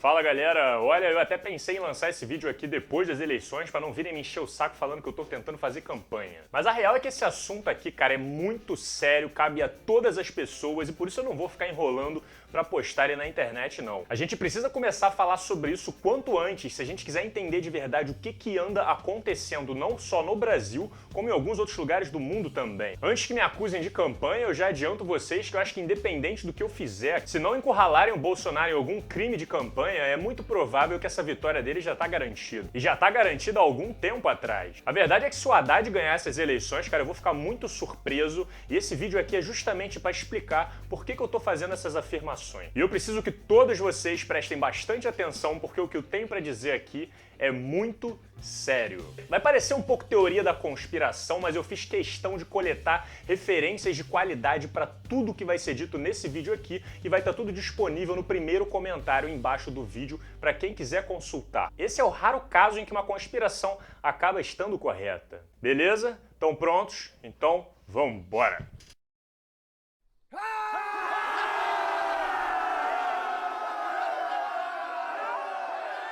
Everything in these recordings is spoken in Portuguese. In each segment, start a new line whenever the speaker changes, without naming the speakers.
Fala galera, olha, eu até pensei em lançar esse vídeo aqui depois das eleições para não virem me encher o saco falando que eu tô tentando fazer campanha. Mas a real é que esse assunto aqui, cara, é muito sério, cabe a todas as pessoas e por isso eu não vou ficar enrolando para postar ele na internet não. A gente precisa começar a falar sobre isso quanto antes, se a gente quiser entender de verdade o que anda acontecendo não só no Brasil, como em alguns outros lugares do mundo também. Antes que me acusem de campanha, eu já adianto vocês que eu acho que independente do que eu fizer, se não encurralarem o Bolsonaro em algum crime de campanha, é muito provável que essa vitória dele já tá garantida. E já tá garantida há algum tempo atrás. A verdade é que se o Haddad ganhar essas eleições, cara, eu vou ficar muito surpreso e esse vídeo aqui é justamente para explicar por que eu tô fazendo essas afirmações. E eu preciso que todos vocês prestem bastante atenção porque o que eu tenho para dizer aqui é muito sério. Vai parecer um pouco teoria da conspiração, mas eu fiz questão de coletar referências de qualidade para tudo que vai ser dito nesse vídeo aqui e vai estar tudo disponível no primeiro comentário embaixo do vídeo para quem quiser consultar. Esse é o raro caso em que uma conspiração acaba estando correta. Beleza? Estão prontos? Então, vambora!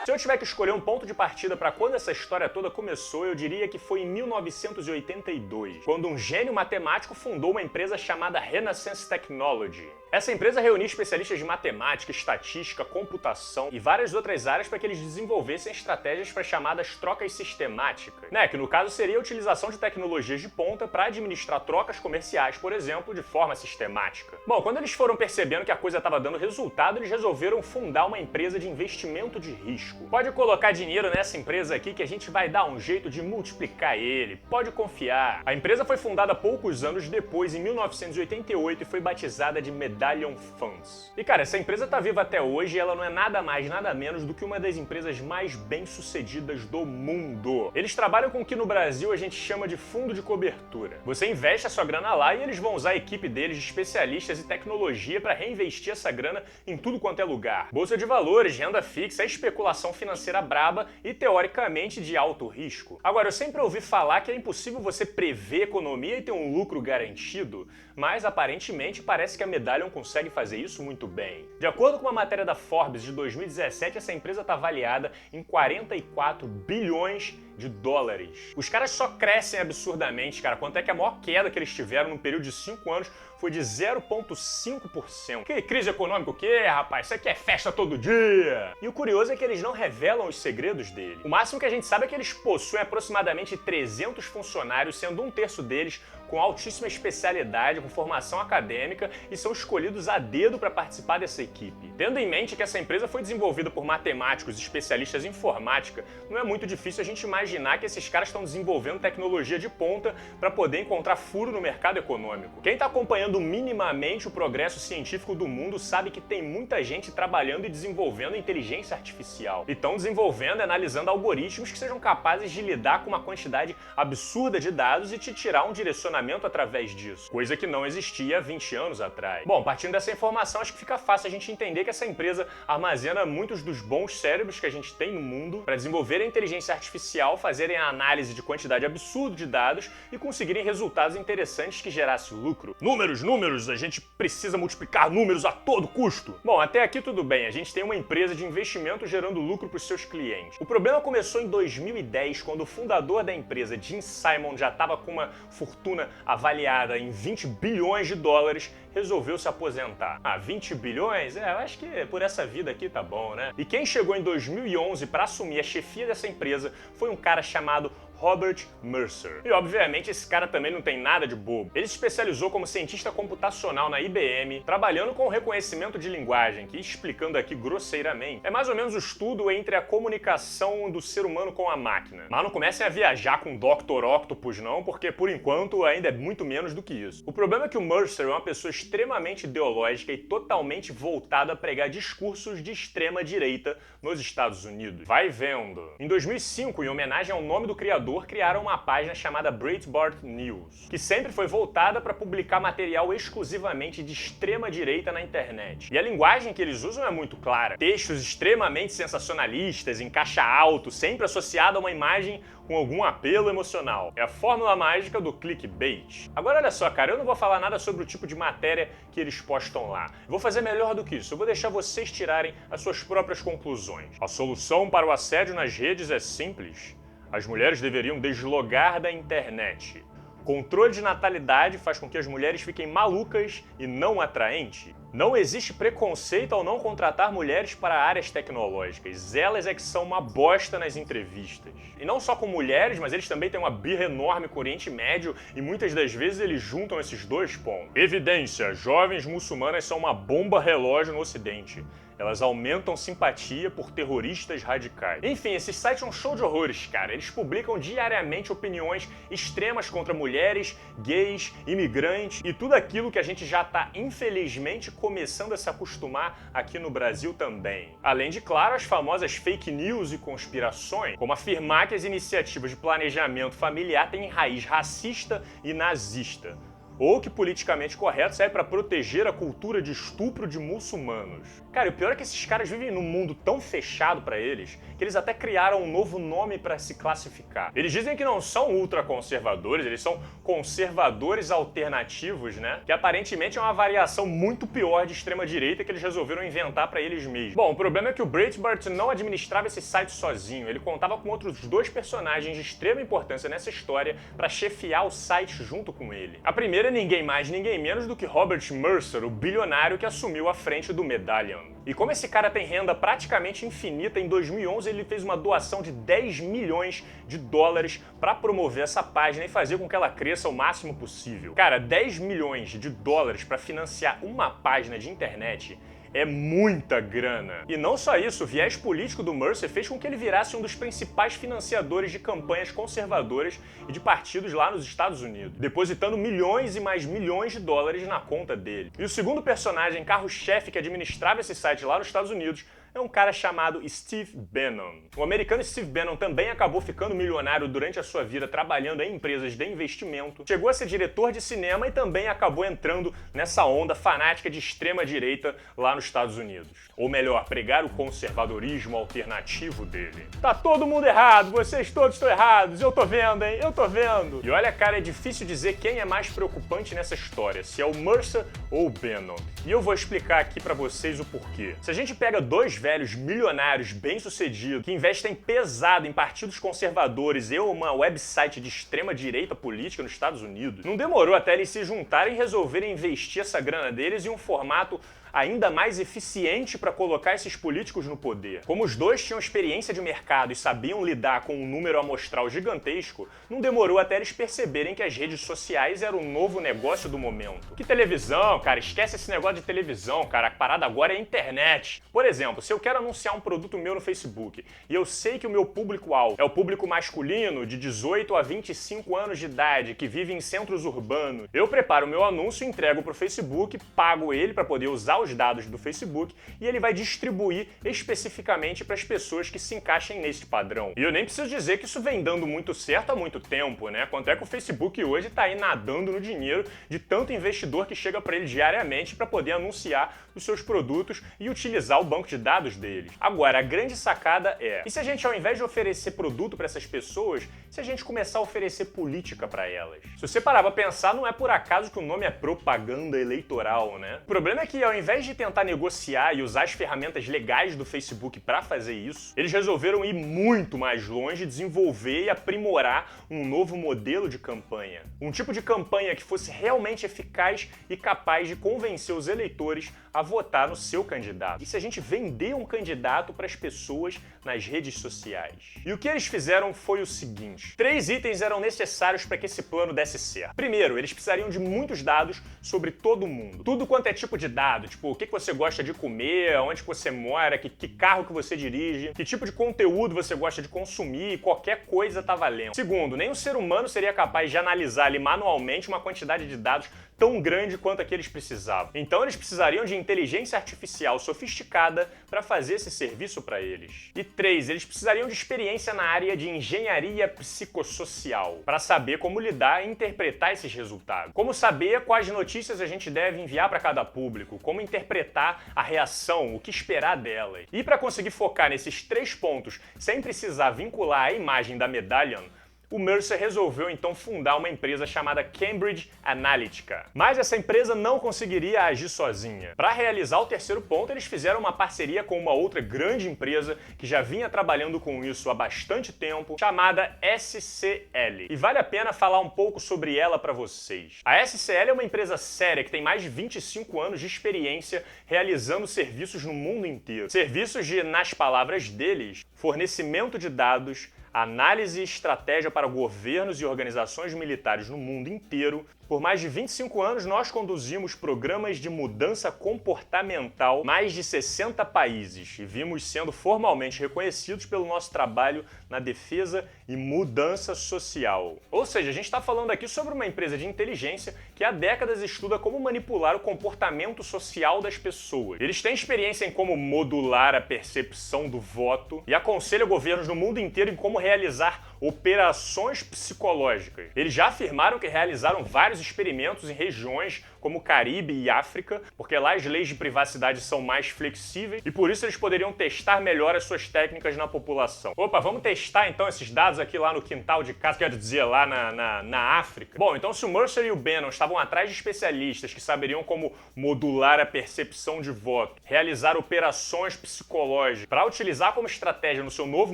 Se eu tiver que escolher um ponto de partida para quando essa história toda começou, eu diria que foi em 1982, quando um gênio matemático fundou uma empresa chamada Renaissance Technology. Essa empresa reunia especialistas de matemática, estatística, computação e várias outras áreas para que eles desenvolvessem estratégias para chamadas trocas sistemáticas, que no caso seria a utilização de tecnologias de ponta para administrar trocas comerciais, por exemplo, de forma sistemática. Bom, quando eles foram percebendo que a coisa estava dando resultado, eles resolveram fundar uma empresa de investimento de risco. Pode colocar dinheiro nessa empresa aqui que a gente vai dar um jeito de multiplicar ele, pode confiar. A empresa foi fundada poucos anos depois, em 1988, e foi batizada de Medallion Funds. E cara, essa empresa tá viva até hoje e ela não é nada mais, nada menos do que uma das empresas mais bem-sucedidas do mundo. Eles trabalham com o que no Brasil a gente chama de fundo de cobertura. Você investe a sua grana lá e eles vão usar a equipe deles de especialistas e tecnologia para reinvestir essa grana em tudo quanto é lugar. Bolsa de valores, renda fixa, especulação financeira braba e, teoricamente, de alto risco. Agora, eu sempre ouvi falar que é impossível você prever economia e ter um lucro garantido, mas aparentemente parece que a Medallion consegue fazer isso muito bem. De acordo com uma matéria da Forbes de 2017, essa empresa está avaliada em 44 bilhões de dólares. Os caras só crescem absurdamente, cara. Quanto é que a maior queda que eles tiveram num período de 5 anos foi de 0,5%. Que crise econômica o quê, rapaz? Isso aqui é festa todo dia! E o curioso é que eles não revelam os segredos dele. O máximo que a gente sabe é que eles possuem aproximadamente 300 funcionários, sendo um terço deles com altíssima especialidade, com formação acadêmica e são escolhidos a dedo para participar dessa equipe. Tendo em mente que essa empresa foi desenvolvida por matemáticos e especialistas em informática, não é muito difícil a gente imaginar que esses caras estão desenvolvendo tecnologia de ponta para poder encontrar furo no mercado econômico. Quem está acompanhando minimamente o progresso científico do mundo sabe que tem muita gente trabalhando e desenvolvendo inteligência artificial. E estão desenvolvendo e analisando algoritmos que sejam capazes de lidar com uma quantidade absurda de dados e te tirar um direcionamento através disso, coisa que não existia há 20 anos atrás. Bom, partindo dessa informação, acho que fica fácil a gente entender que essa empresa armazena muitos dos bons cérebros que a gente tem no mundo para desenvolver a inteligência artificial, fazerem a análise de quantidade absurda de dados e conseguirem resultados interessantes que gerassem lucro. Números, a gente precisa multiplicar números a todo custo. Bom, até aqui tudo bem, a gente tem uma empresa de investimento gerando lucro para os seus clientes. O problema começou em 2010, quando o fundador da empresa, Jim Simon, já estava com uma fortuna avaliada em 20 bilhões de dólares, resolveu se aposentar. 20 bilhões? Eu acho que por essa vida aqui tá bom, né? E quem chegou em 2011 para assumir a chefia dessa empresa foi um cara chamado Robert Mercer. E obviamente esse cara também não tem nada de bobo. Ele se especializou como cientista computacional na IBM, trabalhando com o reconhecimento de linguagem, que, explicando aqui grosseiramente, é mais ou menos o estudo entre a comunicação do ser humano com a máquina. Mas não comecem a viajar com Dr. Octopus não, porque por enquanto ainda é muito menos do que isso. O problema é que o Mercer é uma pessoa extremamente ideológica e totalmente voltada a pregar discursos de extrema direita nos Estados Unidos. Vai vendo. Em 2005, em homenagem ao nome do criador criador, criaram uma página chamada Breitbart News, que sempre foi voltada para publicar material exclusivamente de extrema direita na internet. E a linguagem que eles usam é muito clara. Textos extremamente sensacionalistas, em caixa alto, sempre associado a uma imagem com algum apelo emocional. É a fórmula mágica do clickbait. Agora olha só, cara, eu não vou falar nada sobre o tipo de matéria que eles postam lá. Eu vou fazer melhor do que isso. Eu vou deixar vocês tirarem as suas próprias conclusões. A solução para o assédio nas redes é simples. As mulheres deveriam deslogar da internet. Controle de natalidade faz com que as mulheres fiquem malucas e não atraentes. Não existe preconceito ao não contratar mulheres para áreas tecnológicas. Elas é que são uma bosta nas entrevistas. E não só com mulheres, mas eles também têm uma birra enorme com o Oriente Médio e muitas das vezes eles juntam esses dois pontos. Evidência: jovens muçulmanas são uma bomba relógio no Ocidente. Elas aumentam simpatia por terroristas radicais. Enfim, esse site é um show de horrores, cara. Eles publicam diariamente opiniões extremas contra mulheres, gays, imigrantes e tudo aquilo que a gente já tá, infelizmente, começando a se acostumar aqui no Brasil também. Além de, claro, as famosas fake news e conspirações, como afirmar que as iniciativas de planejamento familiar têm raiz racista e nazista, ou que politicamente correto serve para proteger a cultura de estupro de muçulmanos. Cara, e o pior é que esses caras vivem num mundo tão fechado para eles que eles até criaram um novo nome para se classificar. Eles dizem que não são ultraconservadores, eles são conservadores alternativos, né? Que aparentemente é uma variação muito pior de extrema-direita que eles resolveram inventar para eles mesmos. Bom, o problema é que o Breitbart não administrava esse site sozinho. Ele contava com outros dois personagens de extrema importância nessa história para chefiar o site junto com ele. A primeira é ninguém mais, ninguém menos do que Robert Mercer, o bilionário que assumiu a frente do Medallion. E como esse cara tem renda praticamente infinita, em 2011 ele fez uma doação de 10 milhões de dólares para promover essa página e fazer com que ela cresça o máximo possível. Cara, 10 milhões de dólares para financiar uma página de internet é muita grana. E não só isso, o viés político do Mercer fez com que ele virasse um dos principais financiadores de campanhas conservadoras e de partidos lá nos Estados Unidos, depositando milhões e mais milhões de dólares na conta dele. E o segundo personagem, carro-chefe, que administrava esse site lá nos Estados Unidos, é um cara chamado Steve Bannon. O americano Steve Bannon também acabou ficando milionário durante a sua vida trabalhando em empresas de investimento, chegou a ser diretor de cinema e também acabou entrando nessa onda fanática de extrema-direita lá nos Estados Unidos. Ou melhor, pregar o conservadorismo alternativo dele. Tá todo mundo errado, vocês todos estão errados, eu tô vendo, hein, eu tô vendo. E olha, cara, é difícil dizer quem é mais preocupante nessa história, se é o Mercer ou o Bannon. E eu vou explicar aqui pra vocês o porquê. Se a gente pega dois velhos milionários bem-sucedidos que investem pesado em partidos conservadores e uma website de extrema-direita política nos Estados Unidos, não demorou até eles se juntarem e resolverem investir essa grana deles em um formato ainda mais eficiente para colocar esses políticos no poder. Como os dois tinham experiência de mercado e sabiam lidar com um número amostral gigantesco, não demorou até eles perceberem que as redes sociais eram o novo negócio do momento. Que televisão, cara? Esquece esse negócio de televisão, cara. A parada agora é a internet. Por exemplo, se eu quero anunciar um produto meu no Facebook e eu sei que o meu público-alvo é o público masculino de 18 a 25 anos de idade que vive em centros urbanos, eu preparo o meu anúncio, entrego para o Facebook, pago ele para poder usar os dados do Facebook e ele vai distribuir especificamente para as pessoas que se encaixem nesse padrão. E eu nem preciso dizer que isso vem dando muito certo há muito tempo, né? Quanto é que o Facebook hoje está aí nadando no dinheiro de tanto investidor que chega para ele diariamente para poder anunciar os seus produtos e utilizar o banco de dados deles. Agora, a grande sacada é, e se a gente, ao invés de oferecer produto para essas pessoas, se a gente começar a oferecer política para elas? Se você parar para pensar, não é por acaso que o nome é propaganda eleitoral, né? O problema é que, ao invés de tentar negociar e usar as ferramentas legais do Facebook para fazer isso, eles resolveram ir muito mais longe, desenvolver e aprimorar um novo modelo de campanha. Um tipo de campanha que fosse realmente eficaz e capaz de convencer os eleitores a votar no seu candidato. E se a gente vender um candidato para as pessoas nas redes sociais? E o que eles fizeram foi o seguinte: 3 itens eram necessários para que esse plano desse certo. Primeiro, eles precisariam de muitos dados sobre todo mundo. Tudo quanto é tipo de dado, tipo o que você gosta de comer, onde você mora, que carro que você dirige, que tipo de conteúdo você gosta de consumir, qualquer coisa tá valendo. Segundo, nenhum ser humano seria capaz de analisar ali manualmente uma quantidade de dados tão grande quanto a que eles precisavam. Então eles precisariam de inteligência artificial sofisticada para fazer esse serviço para eles. E 3, eles precisariam de experiência na área de engenharia psicossocial para saber como lidar e interpretar esses resultados. Como saber quais notícias a gente deve enviar para cada público, como interpretar a reação, o que esperar delas. E para conseguir focar nesses 3 pontos sem precisar vincular a imagem da Medallion, o Mercer resolveu então fundar uma empresa chamada Cambridge Analytica. Mas essa empresa não conseguiria agir sozinha. Para realizar o terceiro ponto, eles fizeram uma parceria com uma outra grande empresa que já vinha trabalhando com isso há bastante tempo, chamada SCL. E vale a pena falar um pouco sobre ela para vocês. A SCL é uma empresa séria que tem mais de 25 anos de experiência realizando serviços no mundo inteiro. Serviços de, nas palavras deles, fornecimento de dados, análise e estratégia para governos e organizações militares no mundo inteiro. Por mais de 25 anos, nós conduzimos programas de mudança comportamental em mais de 60 países e vimos sendo formalmente reconhecidos pelo nosso trabalho na defesa e mudança social. Ou seja, a gente está falando aqui sobre uma empresa de inteligência que há décadas estuda como manipular o comportamento social das pessoas. Eles têm experiência em como modular a percepção do voto e aconselham governos no mundo inteiro em como realizar operações psicológicas. Eles já afirmaram que realizaram vários experimentos em regiões como o Caribe e África, porque lá as leis de privacidade são mais flexíveis e por isso eles poderiam testar melhor as suas técnicas na população. Opa, vamos testar então esses dados aqui lá no quintal de casa, quer dizer, lá na África? Bom, então se o Mercer e o Bannon estavam atrás de especialistas que saberiam como modular a percepção de voto, realizar operações psicológicas para utilizar como estratégia no seu novo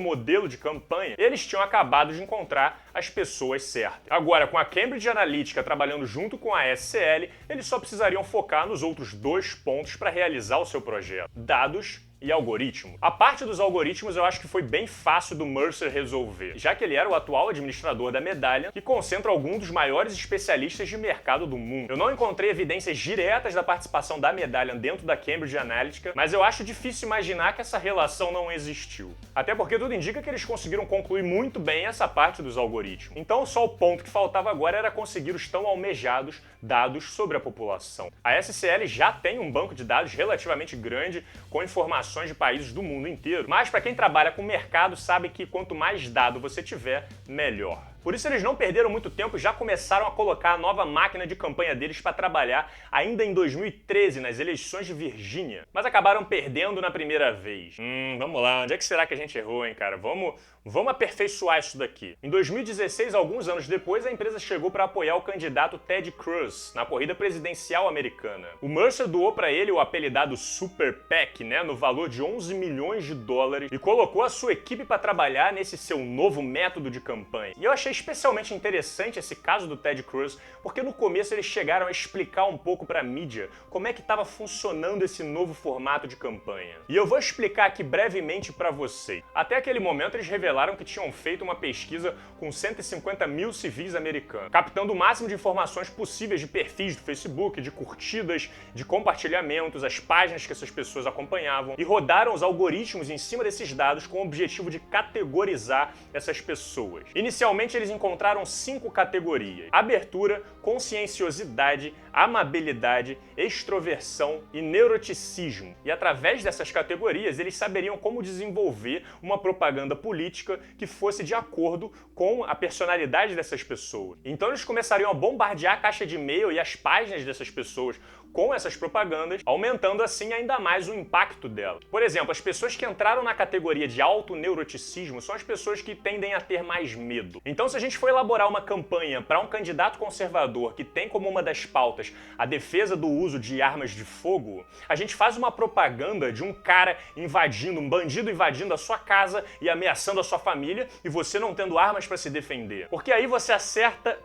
modelo de campanha, eles tinham acabado de encontrar as pessoas certas. Agora, com a Cambridge Analytica trabalhando junto com a SCL, eles só precisariam focar nos outros 2 pontos para realizar o seu projeto: dados e algoritmo. A parte dos algoritmos eu acho que foi bem fácil do Mercer resolver, já que ele era o atual administrador da Medallion, que concentra alguns dos maiores especialistas de mercado do mundo. Eu não encontrei evidências diretas da participação da Medallion dentro da Cambridge Analytica, mas eu acho difícil imaginar que essa relação não existiu. Até porque tudo indica que eles conseguiram concluir muito bem essa parte dos algoritmos. Então só o ponto que faltava agora era conseguir os tão almejados dados sobre a população. A SCL já tem um banco de dados relativamente grande com informações de países do mundo inteiro, mas para quem trabalha com o mercado sabe que quanto mais dado você tiver, melhor. Por isso eles não perderam muito tempo e já começaram a colocar a nova máquina de campanha deles para trabalhar ainda em 2013, nas eleições de Virgínia. Mas acabaram perdendo na primeira vez. Vamos lá, onde é que será que a gente errou, hein, cara? Vamos aperfeiçoar isso daqui. Em 2016, alguns anos depois, a empresa chegou para apoiar o candidato Ted Cruz na corrida presidencial americana. O Mercer doou para ele o apelidado Super PAC, no valor de 11 milhões de dólares e colocou a sua equipe para trabalhar nesse seu novo método de campanha. E eu achei especialmente interessante esse caso do Ted Cruz, porque no começo eles chegaram a explicar um pouco para a mídia como é que estava funcionando esse novo formato de campanha. E eu vou explicar aqui brevemente para vocês. Até aquele momento eles revelaram que tinham feito uma pesquisa com 150 mil civis americanos, captando o máximo de informações possíveis de perfis do Facebook, de curtidas, de compartilhamentos, as páginas que essas pessoas acompanhavam, e rodaram os algoritmos em cima desses dados com o objetivo de categorizar essas pessoas. Inicialmente eles encontraram 5 categorias: abertura, conscienciosidade, amabilidade, extroversão e neuroticismo. E através dessas categorias eles saberiam como desenvolver uma propaganda política que fosse de acordo com a personalidade dessas pessoas. Então eles começariam a bombardear a caixa de e-mail e as páginas dessas pessoas com essas propagandas, aumentando assim ainda mais o impacto dela. Por exemplo, as pessoas que entraram na categoria de alto neuroticismo são as pessoas que tendem a ter mais medo. Então, se a gente for elaborar uma campanha para um candidato conservador que tem como uma das pautas a defesa do uso de armas de fogo, a gente faz uma propaganda de um cara invadindo, um bandido invadindo a sua casa e ameaçando a sua família e você não tendo armas para se defender. Porque aí você acerta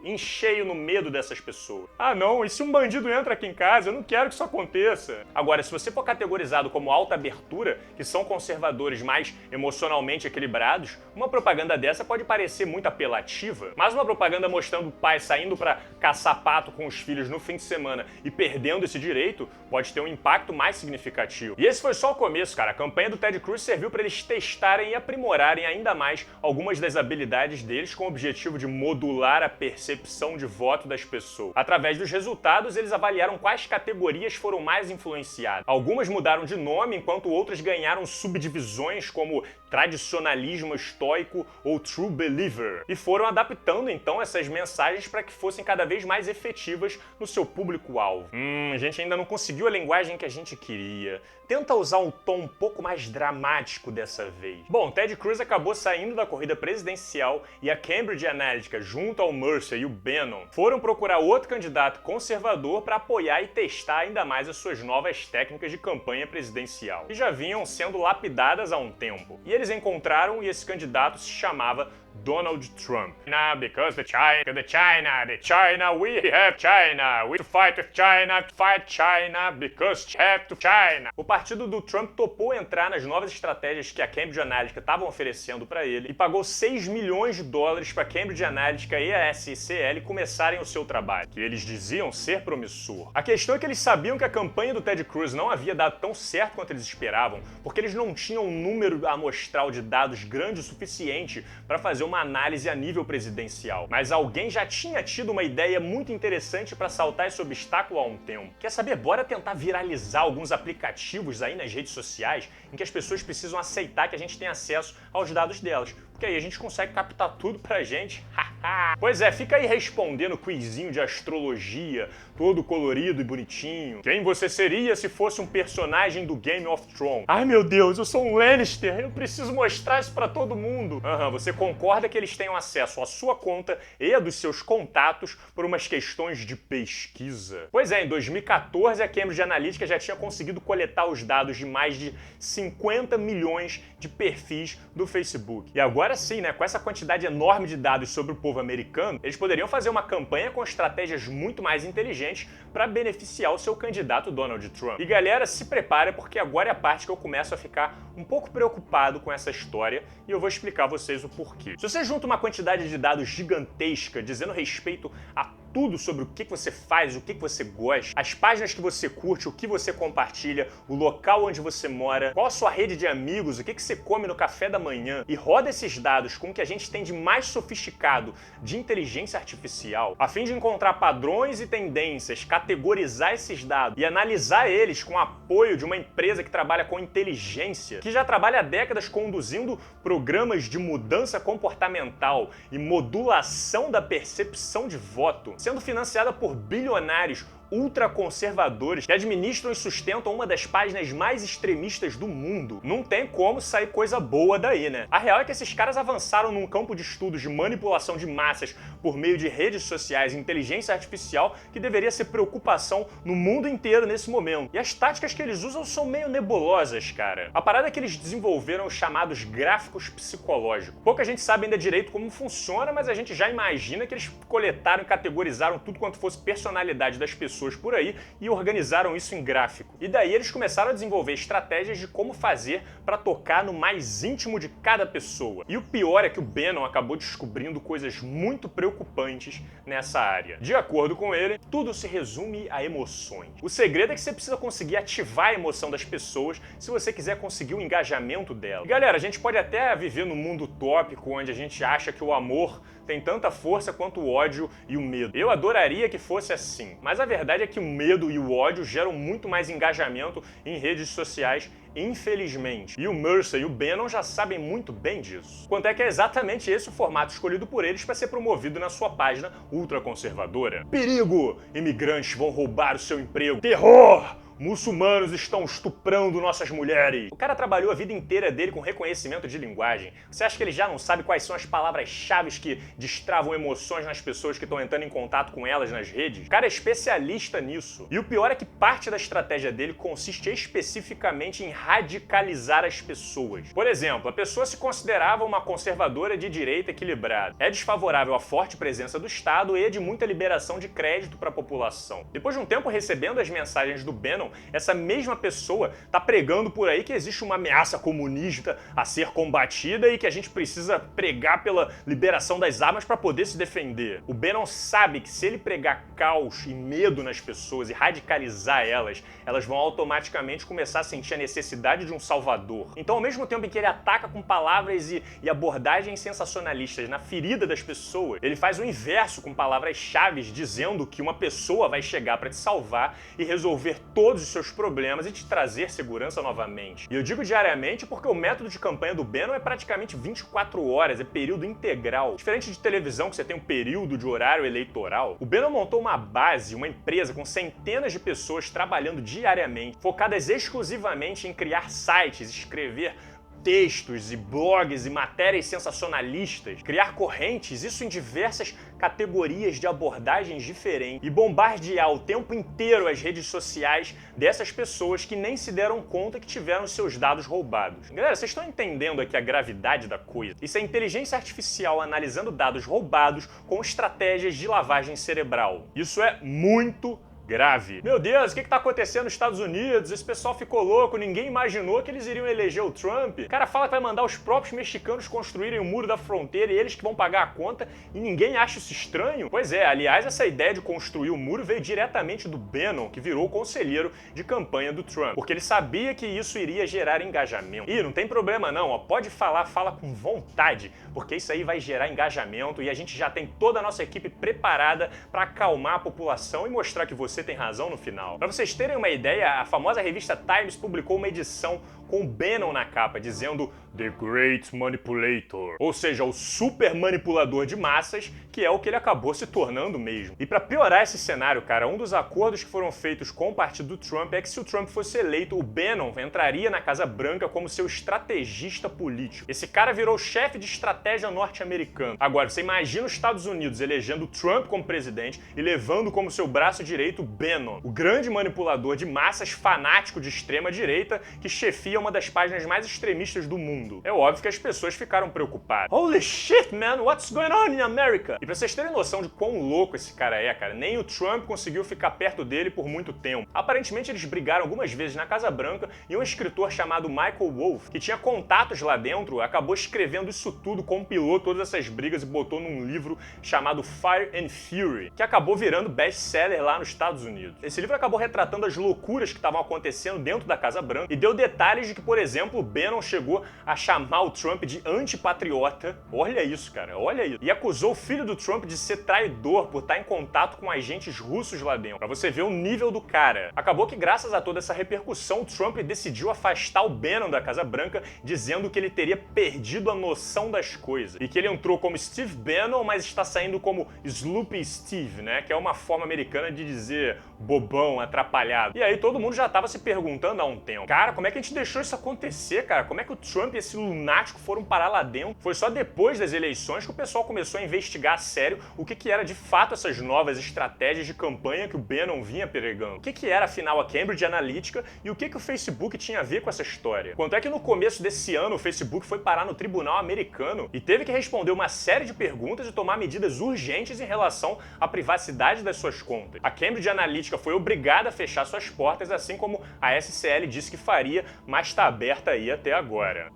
em cheio no medo dessas pessoas. Ah não, e se um bandido entra aqui em casa, eu não quero que isso aconteça. Agora, se você for categorizado como alta abertura, que são conservadores mais emocionalmente equilibrados, uma propaganda dessa pode parecer muito apelativa, mas uma propaganda mostrando o pai saindo para caçar pato com os filhos no fim de semana e perdendo esse direito pode ter um impacto mais significativo. E esse foi só o começo, cara. A campanha do Ted Cruz serviu para eles testarem e aprimorarem ainda mais algumas das habilidades deles com o objetivo de modular a percepção de voto das pessoas. Através dos resultados, eles avaliaram quais categorias foram mais influenciadas. Algumas mudaram de nome, enquanto outras ganharam subdivisões como tradicionalismo estoico ou true believer. E foram adaptando então essas mensagens para que fossem cada vez mais efetivas no seu público-alvo. A gente ainda não conseguiu a linguagem que a gente queria. Tenta usar um tom um pouco mais dramático dessa vez. Bom, Ted Cruz acabou saindo da corrida presidencial e a Cambridge Analytica, junto ao Mercer e o Bannon, foram procurar outro candidato conservador para apoiar e testar ainda mais as suas novas técnicas de campanha presidencial, que já vinham sendo lapidadas há um tempo. E eles encontraram e esse candidato se chamava Donald Trump. Because the China, we have China. We to fight with China, fight China, because have to China. O partido do Trump topou entrar nas novas estratégias que a Cambridge Analytica estavam oferecendo para ele e pagou 6 milhões de dólares para a Cambridge Analytica e a SCL começarem o seu trabalho, que eles diziam ser promissor. A questão é que eles sabiam que a campanha do Ted Cruz não havia dado tão certo quanto eles esperavam, porque eles não tinham um número amostral de dados grande o suficiente para fazer uma análise a nível presidencial. Mas alguém já tinha tido uma ideia muito interessante para saltar esse obstáculo há um tempo. Quer saber? Bora tentar viralizar alguns aplicativos aí nas redes sociais em que as pessoas precisam aceitar que a gente tem acesso aos dados delas. Porque aí a gente consegue captar tudo pra gente. Pois é, fica aí respondendo quizinho de astrologia, todo colorido e bonitinho. Quem você seria se fosse um personagem do Game of Thrones? Ai meu Deus, eu sou um Lannister, eu preciso mostrar isso pra todo mundo. Você concorda que eles tenham acesso à sua conta e a dos seus contatos por umas questões de pesquisa? Pois é, em 2014 a Cambridge Analytica já tinha conseguido coletar os dados de mais de 50 milhões de perfis do Facebook. E agora sim, né, com essa quantidade enorme de dados sobre o povo americano, eles poderiam fazer uma campanha com estratégias muito mais inteligentes para beneficiar o seu candidato Donald Trump. E galera, se prepara porque agora é a parte que eu começo a ficar um pouco preocupado com essa história e eu vou explicar a vocês o porquê. Se você junta uma quantidade de dados gigantesca dizendo respeito a tudo sobre o que você faz, o que você gosta, as páginas que você curte, o que você compartilha, o local onde você mora, qual a sua rede de amigos, o que você come no café da manhã, e roda esses dados com o que a gente tem de mais sofisticado de inteligência artificial, a fim de encontrar padrões e tendências, categorizar esses dados e analisar eles com o apoio de uma empresa que trabalha com inteligência, que já trabalha há décadas conduzindo programas de mudança comportamental e modulação da percepção de voto, sendo financiada por bilionários ultraconservadores que administram e sustentam uma das páginas mais extremistas do mundo. Não tem como sair coisa boa daí, né? A real é que esses caras avançaram num campo de estudos de manipulação de massas por meio de redes sociais e inteligência artificial que deveria ser preocupação no mundo inteiro nesse momento. E as táticas que eles usam são meio nebulosas, cara. A parada é que eles desenvolveram os chamados gráficos psicológicos. Pouca gente sabe ainda direito como funciona, mas a gente já imagina que eles coletaram e categorizaram tudo quanto fosse personalidade das pessoas por aí e organizaram isso em gráfico. E daí eles começaram a desenvolver estratégias de como fazer para tocar no mais íntimo de cada pessoa. E o pior é que o Bannon acabou descobrindo coisas muito preocupantes nessa área. De acordo com ele, tudo se resume a emoções. O segredo é que você precisa conseguir ativar a emoção das pessoas se você quiser conseguir o engajamento dela. E galera, a gente pode até viver num mundo utópico onde a gente acha que o amor tem tanta força quanto o ódio e o medo. Eu adoraria que fosse assim, mas a verdade é que o medo e o ódio geram muito mais engajamento em redes sociais, infelizmente. E o Mercer e o Bannon já sabem muito bem disso. Quanto é que é exatamente esse o formato escolhido por eles para ser promovido na sua página ultraconservadora. Perigo! Imigrantes vão roubar o seu emprego. Terror! muçulmanos estão estuprando nossas mulheres. O cara trabalhou a vida inteira dele com reconhecimento de linguagem. Você acha que ele já não sabe quais são as palavras-chave que destravam emoções nas pessoas que estão entrando em contato com elas nas redes? O cara é especialista nisso. E o pior é que parte da estratégia dele consiste especificamente em radicalizar as pessoas. Por exemplo, a pessoa se considerava uma conservadora de direita equilibrada. É desfavorável à forte presença do Estado e de muita liberação de crédito para a população. Depois de um tempo recebendo as mensagens do Bannon, essa mesma pessoa está pregando por aí que existe uma ameaça comunista a ser combatida e que a gente precisa pregar pela liberação das armas para poder se defender. O Bannon sabe que se ele pregar caos e medo nas pessoas e radicalizar elas, elas vão automaticamente começar a sentir a necessidade de um salvador. Então, ao mesmo tempo em que ele ataca com palavras e abordagens sensacionalistas na ferida das pessoas, ele faz o inverso com palavras-chave dizendo que uma pessoa vai chegar para te salvar e resolver todos os seus problemas e te trazer segurança novamente. E eu digo diariamente porque o método de campanha do Bannon é praticamente 24 horas, é período integral. Diferente de televisão, que você tem um período de horário eleitoral, o Bannon montou uma base, uma empresa com centenas de pessoas trabalhando diariamente, focadas exclusivamente em criar sites, escrever textos e blogs e matérias sensacionalistas, criar correntes, isso em diversas categorias de abordagens diferentes, e bombardear o tempo inteiro as redes sociais dessas pessoas que nem se deram conta que tiveram seus dados roubados. Galera, vocês estão entendendo aqui a gravidade da coisa? Isso é inteligência artificial analisando dados roubados com estratégias de lavagem cerebral. Isso é muito grave. Meu Deus, o que tá acontecendo nos Estados Unidos? Esse pessoal ficou louco, ninguém imaginou que eles iriam eleger o Trump. O cara fala que vai mandar os próprios mexicanos construírem o muro da fronteira e eles que vão pagar a conta e ninguém acha isso estranho? Pois é, aliás, essa ideia de construir o muro veio diretamente do Bannon, que virou conselheiro de campanha do Trump, porque ele sabia que isso iria gerar engajamento. E não tem problema não, ó, pode falar, fala com vontade, porque isso aí vai gerar engajamento e a gente já tem toda a nossa equipe preparada para acalmar a população e mostrar que você tem razão no final. Para vocês terem uma ideia, a famosa revista Times publicou uma edição com o Bannon na capa, dizendo The Great Manipulator, ou seja, o super manipulador de massas, que é o que ele acabou se tornando mesmo. E para piorar esse cenário, cara, um dos acordos que foram feitos com o partido do Trump é que se o Trump fosse eleito, o Bannon entraria na Casa Branca como seu estrategista político. Esse cara virou chefe de estratégia norte-americano. Agora, você imagina os Estados Unidos elegendo o Trump como presidente e levando como seu braço direito o Bannon, o grande manipulador de massas fanático de extrema direita que chefia uma das páginas mais extremistas do mundo. É óbvio que as pessoas ficaram preocupadas. Holy shit, man, what's going on in America? E pra vocês terem noção de quão louco esse cara é, cara, nem o Trump conseguiu ficar perto dele por muito tempo. Aparentemente eles brigaram algumas vezes na Casa Branca e um escritor chamado Michael Wolff, que tinha contatos lá dentro, acabou escrevendo isso tudo, compilou todas essas brigas e botou num livro chamado Fire and Fury, que acabou virando best-seller lá nos Estados Unidos. Esse livro acabou retratando as loucuras que estavam acontecendo dentro da Casa Branca e deu detalhes de que, por exemplo, o Bannon chegou a chamar o Trump de antipatriota. Olha isso, cara, olha isso. E acusou o filho do Trump de ser traidor por estar em contato com agentes russos lá dentro. Pra você ver o nível do cara. Acabou que, graças a toda essa repercussão, o Trump decidiu afastar o Bannon da Casa Branca, dizendo que ele teria perdido a noção das coisas. E que ele entrou como Steve Bannon, mas está saindo como Sloopy Steve, né? Que é uma forma americana de dizer bobão, atrapalhado. E aí todo mundo já tava se perguntando há um tempo. Cara, como é que a gente deixou isso acontecer, cara? Como é que o Trump e esse lunático foram parar lá dentro? Foi só depois das eleições que o pessoal começou a investigar a sério o que era de fato essas novas estratégias de campanha que o Bannon vinha pregando. O que era, afinal, a Cambridge Analytica e o que o Facebook tinha a ver com essa história? Quanto é que no começo desse ano o Facebook foi parar no tribunal americano e teve que responder uma série de perguntas e tomar medidas urgentes em relação à privacidade das suas contas. A Cambridge Analytica foi obrigada a fechar suas portas, assim como a SCL disse que faria, mas está aberta aí até agora.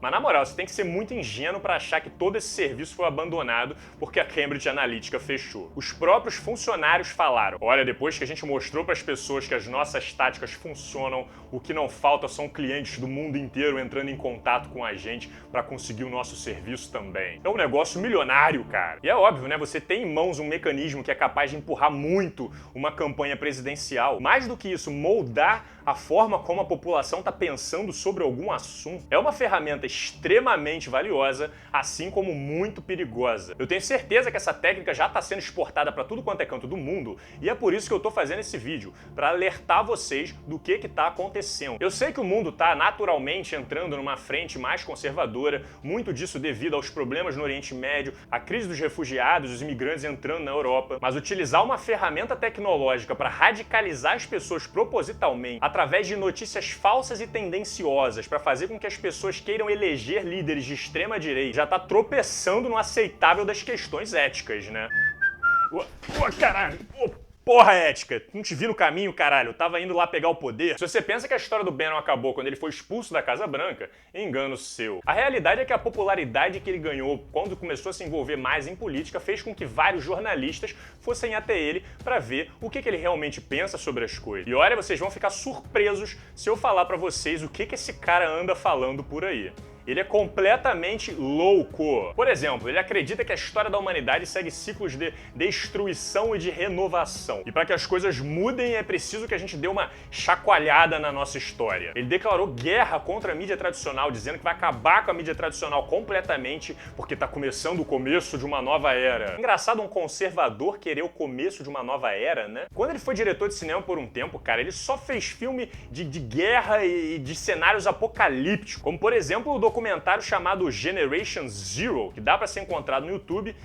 Mas na moral, você tem que ser muito ingênuo para achar que todo esse serviço foi abandonado porque a Cambridge Analytica fechou. Os próprios funcionários falaram: olha, depois que a gente mostrou para as pessoas que as nossas táticas funcionam, o que não falta são clientes do mundo inteiro entrando em contato com a gente para conseguir o nosso serviço também. É um negócio milionário, cara. E é óbvio, né? Você tem em mãos um mecanismo que é capaz de empurrar muito uma campanha presidencial. Mais do que isso, moldar a forma como a população está pensando sobre algum assunto. É uma ferramenta extremamente valiosa, assim como muito perigosa. Eu tenho certeza que essa técnica já está sendo exportada para tudo quanto é canto do mundo, e é por isso que eu estou fazendo esse vídeo, para alertar vocês do que está acontecendo. Eu sei que o mundo está naturalmente entrando numa frente mais conservadora, muito disso devido aos problemas no Oriente Médio, a crise dos refugiados, os imigrantes entrando na Europa, mas utilizar uma ferramenta tecnológica para radicalizar as pessoas propositalmente, através de notícias falsas e tendenciosas, para fazer com que as pessoas queiram eleger líderes de extrema direita, já tá tropeçando no aceitável das questões éticas, né? Caralho! Porra, ética, não te vi no caminho, caralho, eu tava indo lá pegar o poder. Se você pensa que a história do Bannon acabou quando ele foi expulso da Casa Branca, engano seu. A realidade é que a popularidade que ele ganhou quando começou a se envolver mais em política fez com que vários jornalistas fossem até ele pra ver o que ele realmente pensa sobre as coisas. E olha, vocês vão ficar surpresos se eu falar pra vocês o que esse cara anda falando por aí. Ele é completamente louco. Por exemplo, ele acredita que a história da humanidade segue ciclos de destruição e de renovação. E para que as coisas mudem é preciso que a gente dê uma chacoalhada na nossa história. Ele declarou guerra contra a mídia tradicional, dizendo que vai acabar com a mídia tradicional completamente porque tá começando o começo de uma nova era. Engraçado um conservador querer o começo de uma nova era, né? Quando ele foi diretor de cinema por um tempo, cara, ele só fez filme de guerra e de cenários apocalípticos, como por exemplo o documentário chamado Generation Zero, que dá pra ser encontrado no YouTube.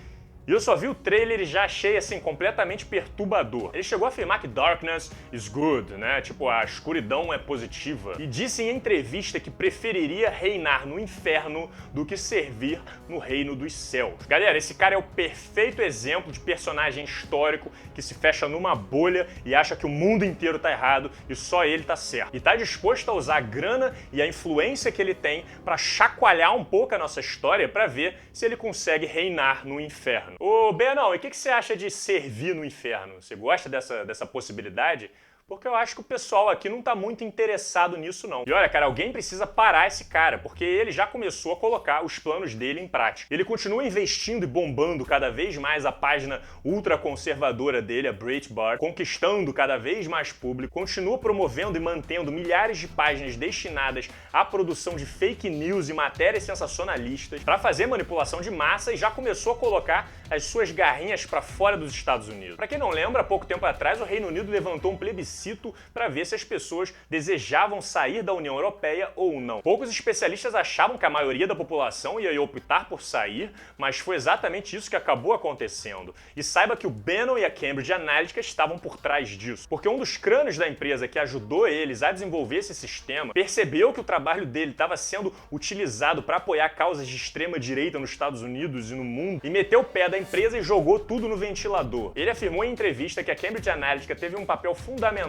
E eu só vi o trailer e já achei, assim, completamente perturbador. Ele chegou a afirmar que darkness is good, né? Tipo, a escuridão é positiva. E disse em entrevista que preferiria reinar no inferno do que servir no reino dos céus. Galera, esse cara é o perfeito exemplo de personagem histórico que se fecha numa bolha e acha que o mundo inteiro tá errado e só ele tá certo. E tá disposto a usar a grana e a influência que ele tem pra chacoalhar um pouco a nossa história pra ver se ele consegue reinar no inferno. Ô, Bannon, e o que você acha de servir no inferno? Você gosta dessa possibilidade? Porque eu acho que o pessoal aqui não tá muito interessado nisso, não. E olha, cara, alguém precisa parar esse cara, porque ele já começou a colocar os planos dele em prática. Ele continua investindo e bombando cada vez mais a página ultraconservadora dele, a Breitbart, conquistando cada vez mais público, continua promovendo e mantendo milhares de páginas destinadas à produção de fake news e matérias sensacionalistas para fazer manipulação de massa e já começou a colocar as suas garrinhas para fora dos Estados Unidos. Para quem não lembra, há pouco tempo atrás, o Reino Unido levantou um plebiscito para ver se as pessoas desejavam sair da União Europeia ou não. Poucos especialistas achavam que a maioria da população ia optar por sair, mas foi exatamente isso que acabou acontecendo. E saiba que o Bannon e a Cambridge Analytica estavam por trás disso, porque um dos crânios da empresa que ajudou eles a desenvolver esse sistema percebeu que o trabalho dele estava sendo utilizado para apoiar causas de extrema direita nos Estados Unidos e no mundo e meteu o pé da empresa e jogou tudo no ventilador. Ele afirmou em entrevista que a Cambridge Analytica teve um papel fundamental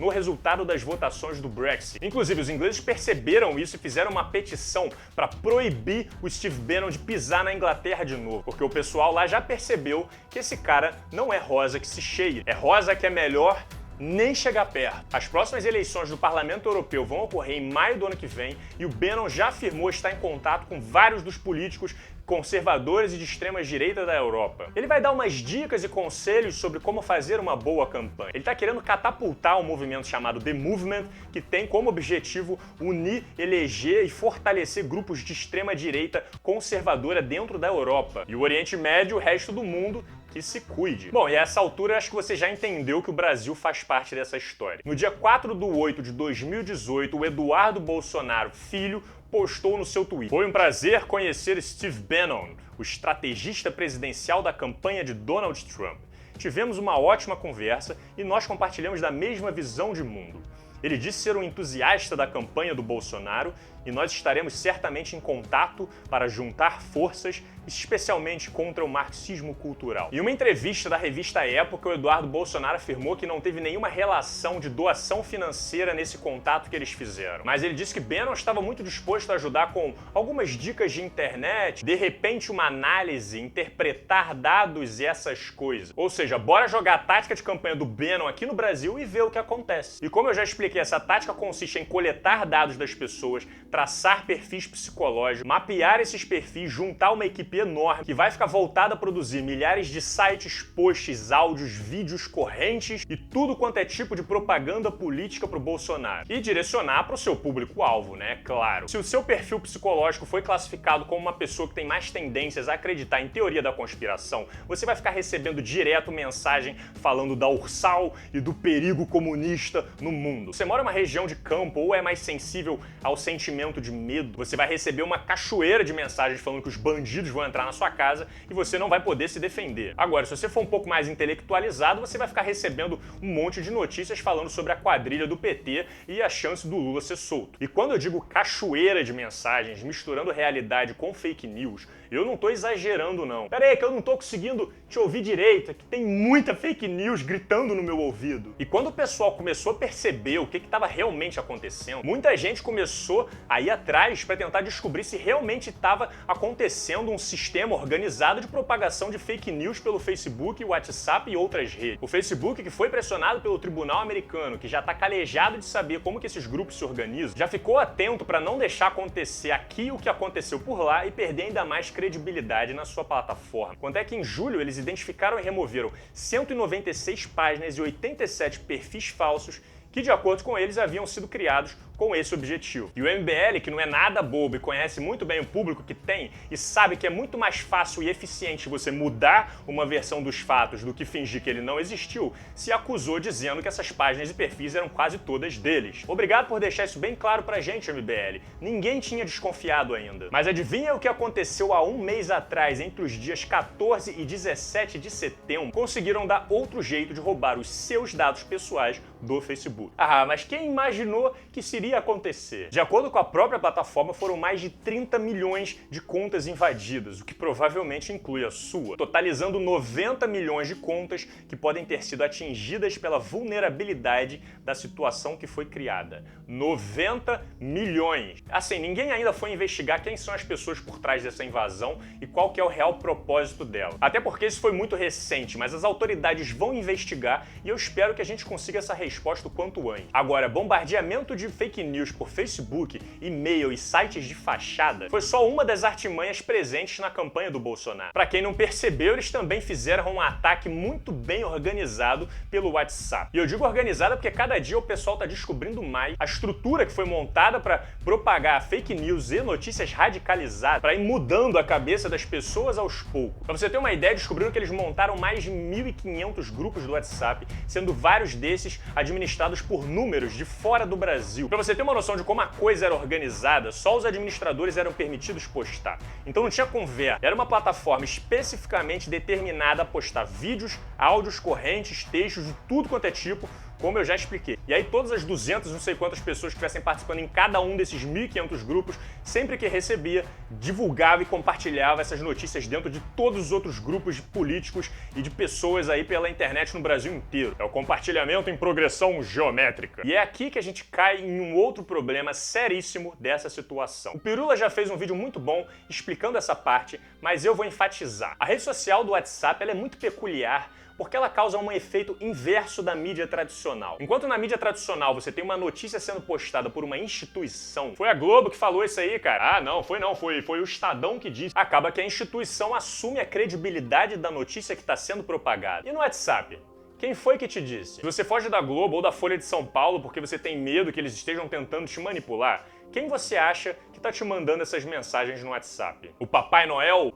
no resultado das votações do Brexit. Inclusive, os ingleses perceberam isso e fizeram uma petição para proibir o Steve Bannon de pisar na Inglaterra de novo, porque o pessoal lá já percebeu que esse cara não é rosa que se cheia, é rosa que é melhor nem chegar perto. As próximas eleições do Parlamento Europeu vão ocorrer em maio do ano que vem e o Bannon já afirmou estar em contato com vários dos políticos conservadores e de extrema direita da Europa. Ele vai dar umas dicas e conselhos sobre como fazer uma boa campanha. Ele está querendo catapultar um movimento chamado The Movement, que tem como objetivo unir, eleger e fortalecer grupos de extrema direita conservadora dentro da Europa. E o Oriente Médio e o resto do mundo que se cuide. Bom, e a essa altura acho que você já entendeu que o Brasil faz parte dessa história. No dia 4/8 de 2018, o Eduardo Bolsonaro, filho, postou no seu Twitter: "Foi um prazer conhecer Steve Bannon, o estrategista presidencial da campanha de Donald Trump. Tivemos uma ótima conversa e nós compartilhamos da mesma visão de mundo. Ele disse ser um entusiasta da campanha do Bolsonaro e nós estaremos certamente em contato para juntar forças, especialmente contra o marxismo cultural." Em uma entrevista da revista Época, o Eduardo Bolsonaro afirmou que não teve nenhuma relação de doação financeira nesse contato que eles fizeram. Mas ele disse que Bannon estava muito disposto a ajudar com algumas dicas de internet, de repente uma análise, interpretar dados e essas coisas. Ou seja, bora jogar a tática de campanha do Bannon aqui no Brasil e ver o que acontece. E como eu já expliquei, essa tática consiste em coletar dados das pessoas traçar perfis psicológicos, mapear esses perfis, juntar uma equipe enorme que vai ficar voltada a produzir milhares de sites, posts, áudios, vídeos, correntes e tudo quanto é tipo de propaganda política pro Bolsonaro. E direcionar pro seu público-alvo, né? Claro. Se o seu perfil psicológico foi classificado como uma pessoa que tem mais tendências a acreditar em teoria da conspiração, você vai ficar recebendo direto mensagem falando da Ursal e do perigo comunista no mundo. Você mora em uma região de campo ou é mais sensível ao sentimento de medo, você vai receber uma cachoeira de mensagens falando que os bandidos vão entrar na sua casa e você não vai poder se defender. Agora, se você for um pouco mais intelectualizado, você vai ficar recebendo um monte de notícias falando sobre a quadrilha do PT e a chance do Lula ser solto. E quando eu digo cachoeira de mensagens misturando realidade com fake news, eu não tô exagerando não. Pera aí que eu não tô conseguindo te ouvir direito, é que tem muita fake news gritando no meu ouvido. E quando o pessoal começou a perceber o que estava realmente acontecendo, muita gente começou a ir atrás para tentar descobrir se realmente estava acontecendo um sistema organizado de propagação de fake news pelo Facebook, WhatsApp e outras redes. O Facebook, que foi pressionado pelo tribunal americano, que já está calejado de saber como que esses grupos se organizam, já ficou atento para não deixar acontecer aqui o que aconteceu por lá e perder ainda mais credibilidade na sua plataforma. Quanto é que em julho eles identificaram e removeram 196 páginas e 87 perfis falsos que, de acordo com eles, haviam sido criados com esse objetivo. E o MBL, que não é nada bobo e conhece muito bem o público que tem e sabe que é muito mais fácil e eficiente você mudar uma versão dos fatos do que fingir que ele não existiu, se acusou dizendo que essas páginas e perfis eram quase todas deles. Obrigado por deixar isso bem claro pra gente, MBL. Ninguém tinha desconfiado ainda. Mas adivinha o que aconteceu há um mês atrás, entre os dias 14 e 17 de setembro? Conseguiram dar outro jeito de roubar os seus dados pessoais do Facebook. Ah, mas quem imaginou que isso iria acontecer? De acordo com a própria plataforma, foram mais de 30 milhões de contas invadidas, o que provavelmente inclui a sua, totalizando 90 milhões de contas que podem ter sido atingidas pela vulnerabilidade da situação que foi criada. 90 milhões! Assim, ninguém ainda foi investigar quem são as pessoas por trás dessa invasão e qual que é o real propósito dela. Até porque isso foi muito recente, mas as autoridades vão investigar e eu espero que a gente consiga essa resposta o quanto antes. Agora, bombardeamento de fake news por Facebook, e-mail e sites de fachada foi só uma das artimanhas presentes na campanha do Bolsonaro. Para quem não percebeu, eles também fizeram um ataque muito bem organizado pelo WhatsApp. E eu digo organizada porque cada dia o pessoal tá descobrindo mais a estrutura que foi montada para propagar fake news e notícias radicalizadas, para ir mudando a cabeça das pessoas aos poucos. Para você ter uma ideia, descobriram que eles montaram mais de 1.500 grupos do WhatsApp, sendo vários desses administrados por números de fora do Brasil. Para você ter uma noção de como a coisa era organizada, só os administradores eram permitidos postar. Então não tinha conversa. Era uma plataforma especificamente determinada a postar vídeos, áudios, correntes, textos de tudo quanto é tipo, como eu já expliquei. E aí todas as 200, não sei quantas pessoas que estivessem participando em cada um desses 1.500 grupos, sempre que recebia, divulgava e compartilhava essas notícias dentro de todos os outros grupos de políticos e de pessoas aí pela internet no Brasil inteiro. É o compartilhamento em progressão geométrica. E é aqui que a gente cai em um outro problema seríssimo dessa situação. O Pirula já fez um vídeo muito bom explicando essa parte, mas eu vou enfatizar. A rede social do WhatsApp ela é muito peculiar, porque ela causa um efeito inverso da mídia tradicional. Enquanto na mídia tradicional você tem uma notícia sendo postada por uma instituição, foi a Globo que falou isso aí, cara. Ah, não, foi o Estadão que disse. Acaba que a instituição assume a credibilidade da notícia que está sendo propagada. E no WhatsApp? Quem foi que te disse? Se você foge da Globo ou da Folha de São Paulo porque você tem medo que eles estejam tentando te manipular, quem você acha que tá te mandando essas mensagens no WhatsApp? O Papai Noel?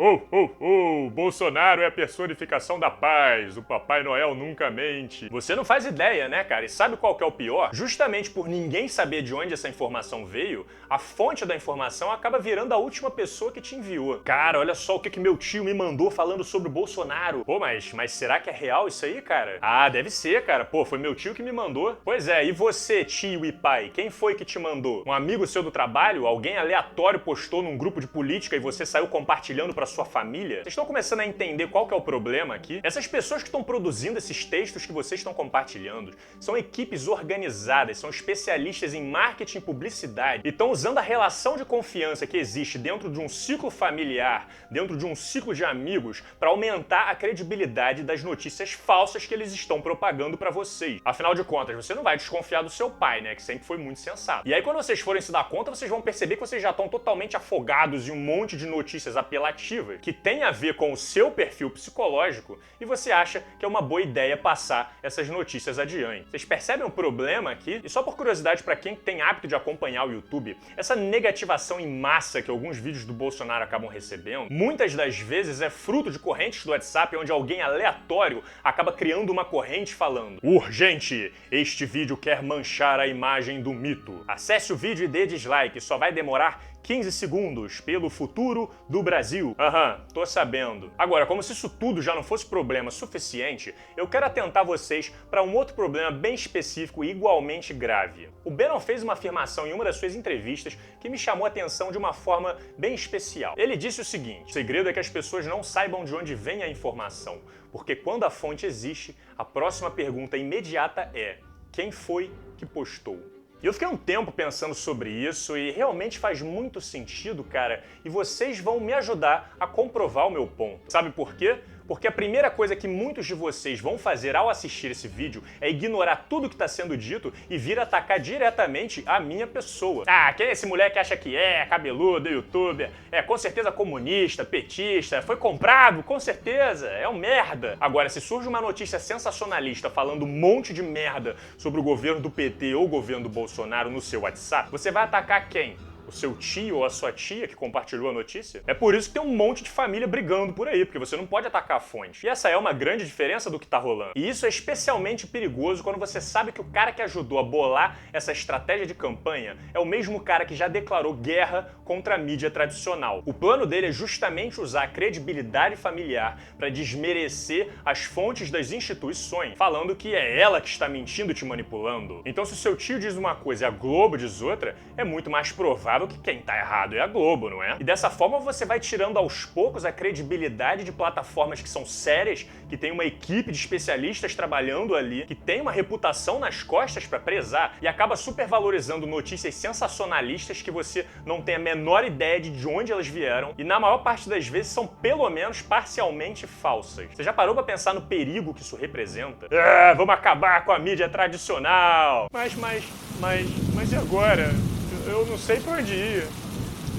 Bolsonaro é a personificação da paz, o Papai Noel nunca mente. Você não faz ideia, né, cara? E sabe qual que é o pior? Justamente por ninguém saber de onde essa informação veio, a fonte da informação acaba virando a última pessoa que te enviou. Cara, olha só o que meu tio me mandou falando sobre o Bolsonaro. Pô, mas será que é real isso aí, cara? Ah, deve ser, cara. Pô, foi meu tio que me mandou. Pois é, e você, tio e pai, quem foi que te mandou? Um amigo seu do trabalho? Alguém aleatório postou num grupo de política e você saiu compartilhando pra sua família? Vocês estão começando a entender qual que é o problema aqui? Essas pessoas que estão produzindo esses textos que vocês estão compartilhando são equipes organizadas, são especialistas em marketing e publicidade e estão usando a relação de confiança que existe dentro de um ciclo familiar, dentro de um ciclo de amigos, para aumentar a credibilidade das notícias falsas que eles estão propagando pra vocês. Afinal de contas, você não vai desconfiar do seu pai, né, que sempre foi muito sensato. E aí quando vocês forem se dar conta, vocês vão perceber que vocês já estão totalmente afogados em um monte de notícias apelativas que tem a ver com o seu perfil psicológico e você acha que é uma boa ideia passar essas notícias adiante. Vocês percebem o problema aqui? E só por curiosidade para quem tem hábito de acompanhar o YouTube, essa negativação em massa que alguns vídeos do Bolsonaro acabam recebendo, muitas das vezes é fruto de correntes do WhatsApp onde alguém aleatório acaba criando uma corrente falando: urgente, este vídeo quer manchar a imagem do mito. Acesse o vídeo e dê dislike, só vai demorar 15 segundos pelo futuro do Brasil. Tô sabendo. Agora, como se isso tudo já não fosse problema suficiente, eu quero atentar vocês para um outro problema bem específico e igualmente grave. O Bannon fez uma afirmação em uma das suas entrevistas que me chamou a atenção de uma forma bem especial. Ele disse o seguinte: o segredo é que as pessoas não saibam de onde vem a informação, porque quando a fonte existe, a próxima pergunta imediata é: quem foi que postou? E eu fiquei um tempo pensando sobre isso e realmente faz muito sentido, cara, e vocês vão me ajudar a comprovar o meu ponto. Sabe por quê? Porque a primeira coisa que muitos de vocês vão fazer ao assistir esse vídeo é ignorar tudo que está sendo dito e vir atacar diretamente a minha pessoa. Ah, quem é esse moleque que acha que é cabeludo, youtuber, é com certeza comunista, petista, foi comprado, com certeza, é um merda. Agora, se surge uma notícia sensacionalista falando um monte de merda sobre o governo do PT ou o governo do Bolsonaro no seu WhatsApp, você vai atacar quem? O seu tio ou a sua tia que compartilhou a notícia? É por isso que tem um monte de família brigando por aí, porque você não pode atacar a fonte. E essa é uma grande diferença do que tá rolando. E isso é especialmente perigoso quando você sabe que o cara que ajudou a bolar essa estratégia de campanha é o mesmo cara que já declarou guerra contra a mídia tradicional. O plano dele é justamente usar a credibilidade familiar para desmerecer as fontes das instituições, falando que é ela que está mentindo e te manipulando. Então, se o seu tio diz uma coisa e a Globo diz outra, é muito mais provável que quem tá errado é a Globo, não é? E dessa forma você vai tirando aos poucos a credibilidade de plataformas que são sérias, que tem uma equipe de especialistas trabalhando ali, que tem uma reputação nas costas pra prezar e acaba supervalorizando notícias sensacionalistas que você não tem a menor ideia de onde elas vieram e na maior parte das vezes são pelo menos parcialmente falsas. Você já parou pra pensar no perigo que isso representa? Vamos acabar com a mídia tradicional. Mas e agora? Eu não sei pra onde ir.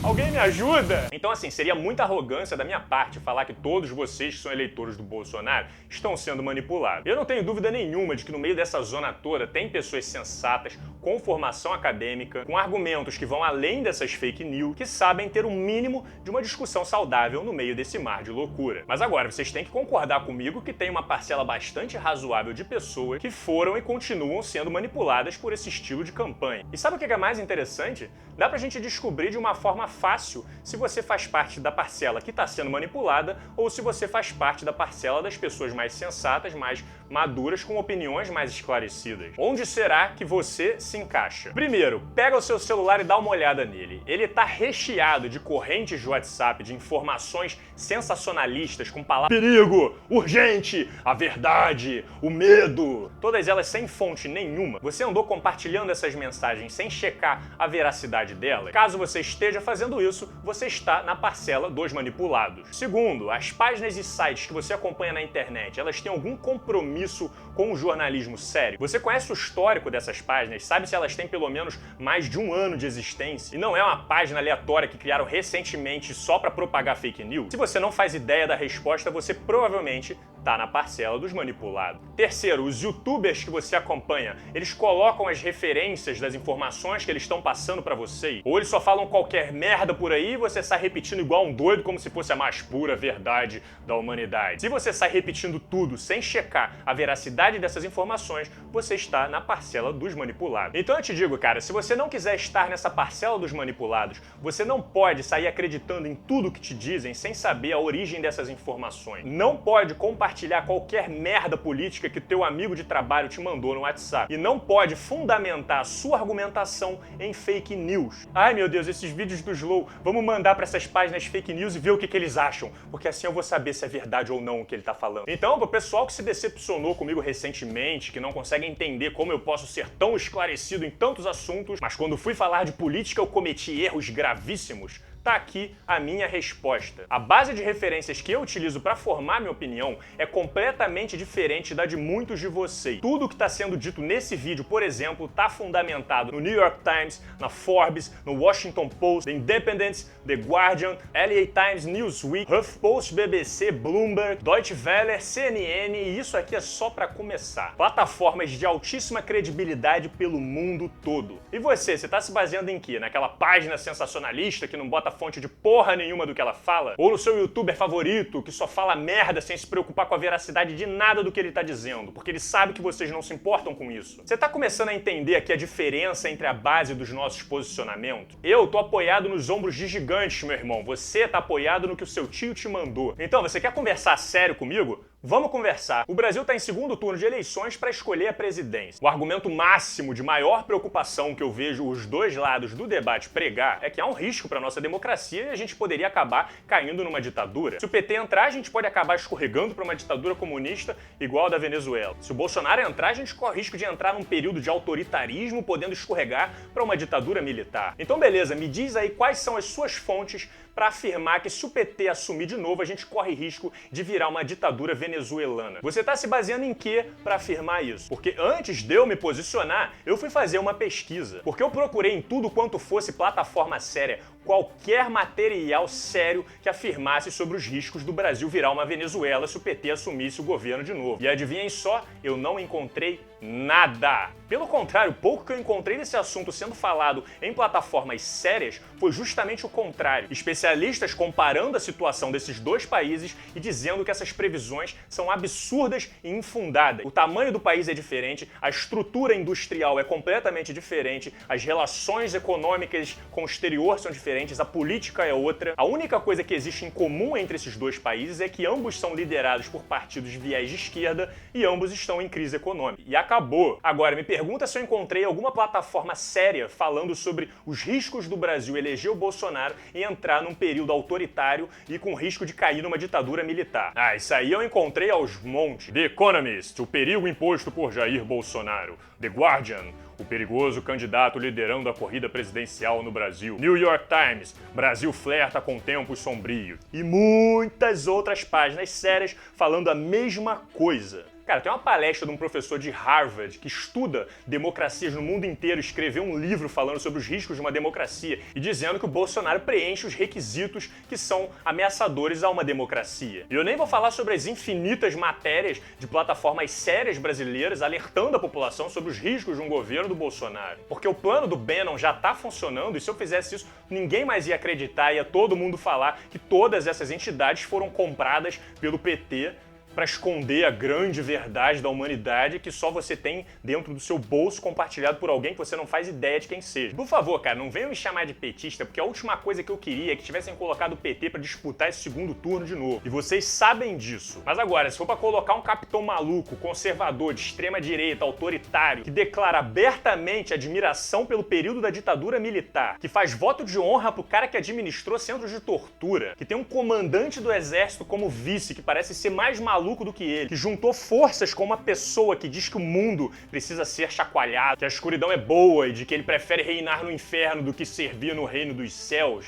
Alguém me ajuda? Então, assim, seria muita arrogância da minha parte falar que todos vocês que são eleitores do Bolsonaro estão sendo manipulados. Eu não tenho dúvida nenhuma de que no meio dessa zona toda tem pessoas sensatas, com formação acadêmica, com argumentos que vão além dessas fake news, que sabem ter um mínimo de uma discussão saudável no meio desse mar de loucura. Mas agora, vocês têm que concordar comigo que tem uma parcela bastante razoável de pessoas que foram e continuam sendo manipuladas por esse estilo de campanha. E sabe o que é mais interessante? Dá pra gente descobrir de uma forma fácil se você faz parte da parcela que está sendo manipulada ou se você faz parte da parcela das pessoas mais sensatas, mais maduras, com opiniões mais esclarecidas. Onde será que você se encaixa? Primeiro, pega o seu celular e dá uma olhada nele. Ele tá recheado de correntes de WhatsApp, de informações sensacionalistas com palavras perigo, urgente, a verdade, o medo, todas elas sem fonte nenhuma. Você andou compartilhando essas mensagens sem checar a veracidade delas? Caso você esteja fazendo isso, você está na parcela dos manipulados. Segundo, as páginas e sites que você acompanha na internet, elas têm algum compromisso com o jornalismo sério? Você conhece o histórico dessas páginas? Sabe se elas têm pelo menos mais de um ano de existência? E não é uma página aleatória que criaram recentemente só para propagar fake news? Se você não faz ideia da resposta, você provavelmente tá na parcela dos manipulados. Terceiro, os youtubers que você acompanha, eles colocam as referências das informações que eles estão passando para você? Ou eles só falam qualquer merda por aí e você sai repetindo igual um doido como se fosse a mais pura verdade da humanidade? Se você sai repetindo tudo sem checar a veracidade dessas informações, você está na parcela dos manipulados. Então eu te digo, cara, se você não quiser estar nessa parcela dos manipulados, você não pode sair acreditando em tudo que te dizem sem saber a origem dessas informações. Não pode compartilhar qualquer merda política que teu amigo de trabalho te mandou no WhatsApp. E não pode fundamentar a sua argumentação em fake news. Ai meu Deus, esses vídeos do Slow, vamos mandar para essas páginas fake news e ver o que eles acham, porque assim eu vou saber se é verdade ou não o que ele tá falando. Então, pro pessoal que se decepcionou comigo recentemente, que não consegue entender como eu posso ser tão esclarecido em tantos assuntos, mas quando fui falar de política eu cometi erros gravíssimos, Tá aqui a minha resposta. A base de referências que eu utilizo para formar minha opinião é completamente diferente da de muitos de vocês. Tudo que está sendo dito nesse vídeo, por exemplo, está fundamentado no New York Times, na Forbes, no Washington Post, The Independent, The Guardian, LA Times, Newsweek, HuffPost, BBC, Bloomberg, Deutsche Welle, CNN, e isso aqui é só para começar. Plataformas de altíssima credibilidade pelo mundo todo. E você tá se baseando em quê? Naquela página sensacionalista que não bota fonte de porra nenhuma do que ela fala? Ou no seu youtuber favorito que só fala merda sem se preocupar com a veracidade de nada do que ele tá dizendo, porque ele sabe que vocês não se importam com isso? Você tá começando a entender aqui a diferença entre a base dos nossos posicionamentos? Eu tô apoiado nos ombros de gigantes, meu irmão. Você tá apoiado no que o seu tio te mandou. Então, você quer conversar sério comigo? Vamos conversar. O Brasil está em segundo turno de eleições para escolher a presidência. O argumento máximo de maior preocupação que eu vejo os dois lados do debate pregar é que há um risco para nossa democracia e a gente poderia acabar caindo numa ditadura. Se o PT entrar, a gente pode acabar escorregando para uma ditadura comunista igual a da Venezuela. Se o Bolsonaro entrar, a gente corre risco de entrar num período de autoritarismo, podendo escorregar para uma ditadura militar. Então, beleza, me diz aí quais são as suas fontes para afirmar que se o PT assumir de novo, a gente corre risco de virar uma ditadura venezuelana. Você está se baseando em quê para afirmar isso? Porque antes de eu me posicionar, eu fui fazer uma pesquisa. Porque eu procurei em tudo quanto fosse plataforma séria, qualquer material sério que afirmasse sobre os riscos do Brasil virar uma Venezuela se o PT assumisse o governo de novo. E adivinhem só, eu não encontrei nada. Pelo contrário, pouco que eu encontrei desse assunto sendo falado em plataformas sérias foi justamente o contrário. Especialistas comparando a situação desses dois países e dizendo que essas previsões são absurdas e infundadas. O tamanho do país é diferente, a estrutura industrial é completamente diferente, as relações econômicas com o exterior são diferentes, a política é outra. A única coisa que existe em comum entre esses dois países é que ambos são liderados por partidos de viés de esquerda e ambos estão em crise econômica. E acabou. Agora, me pergunta se eu encontrei alguma plataforma séria falando sobre os riscos do Brasil eleger o Bolsonaro e entrar num período autoritário e com risco de cair numa ditadura militar. Ah, isso aí eu encontrei aos montes. The Economist, o perigo imposto por Jair Bolsonaro. The Guardian, o perigoso candidato liderando a corrida presidencial no Brasil. New York Times, Brasil flerta com tempos sombrios. E muitas outras páginas sérias falando a mesma coisa. Cara, tem uma palestra de um professor de Harvard que estuda democracias no mundo inteiro, escreveu um livro falando sobre os riscos de uma democracia e dizendo que o Bolsonaro preenche os requisitos que são ameaçadores a uma democracia. E eu nem vou falar sobre as infinitas matérias de plataformas sérias brasileiras alertando a população sobre os riscos de um governo do Bolsonaro. Porque o plano do Bannon já tá funcionando e se eu fizesse isso, ninguém mais ia acreditar, ia todo mundo falar que todas essas entidades foram compradas pelo PT para esconder a grande verdade da humanidade que só você tem dentro do seu bolso compartilhado por alguém que você não faz ideia de quem seja. Por favor, cara, não venham me chamar de petista, porque a última coisa que eu queria é que tivessem colocado o PT para disputar esse segundo turno de novo. E vocês sabem disso. Mas agora, se for para colocar um capitão maluco, conservador, de extrema direita, autoritário, que declara abertamente admiração pelo período da ditadura militar, que faz voto de honra pro cara que administrou centros de tortura, que tem um comandante do exército como vice, que parece ser mais maluco do que ele, que juntou forças com uma pessoa que diz que o mundo precisa ser chacoalhado, que a escuridão é boa e de que ele prefere reinar no inferno do que servir no reino dos céus.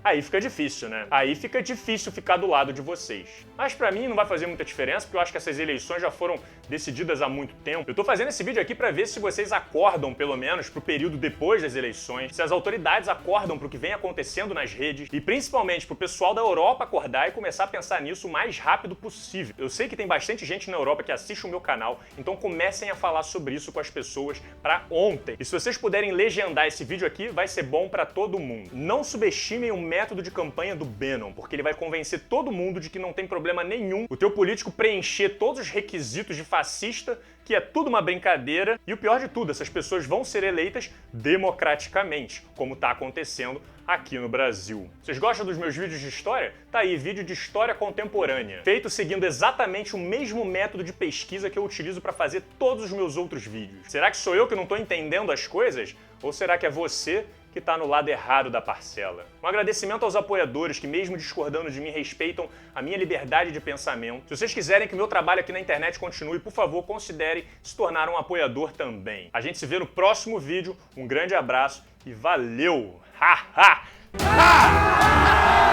Aí fica difícil, né? Aí fica difícil ficar do lado de vocês. Mas pra mim não vai fazer muita diferença, porque eu acho que essas eleições já foram decididas há muito tempo. Eu tô fazendo esse vídeo aqui pra ver se vocês acordam, pelo menos, pro período depois das eleições, se as autoridades acordam pro que vem acontecendo nas redes, e principalmente pro pessoal da Europa acordar e começar a pensar nisso o mais rápido possível. Eu sei que tem bastante gente na Europa que assiste o meu canal, então comecem a falar sobre isso com as pessoas pra ontem. E se vocês puderem legendar esse vídeo aqui, vai ser bom pra todo mundo. Não subestimem o método de campanha do Bannon, porque ele vai convencer todo mundo de que não tem problema nenhum o teu político preencher todos os requisitos de fascista, que é tudo uma brincadeira, e o pior de tudo, essas pessoas vão ser eleitas democraticamente, como está acontecendo aqui no Brasil. Vocês gostam dos meus vídeos de história? Tá aí, vídeo de história contemporânea, feito seguindo exatamente o mesmo método de pesquisa que eu utilizo para fazer todos os meus outros vídeos. Será que sou eu que não estou entendendo as coisas? Ou será que é você que está no lado errado da parcela. Um agradecimento aos apoiadores que, mesmo discordando de mim, respeitam a minha liberdade de pensamento. Se vocês quiserem que meu trabalho aqui na internet continue, por favor, considerem se tornar um apoiador também. A gente se vê no próximo vídeo. Um grande abraço e valeu! Ha, ha, ha!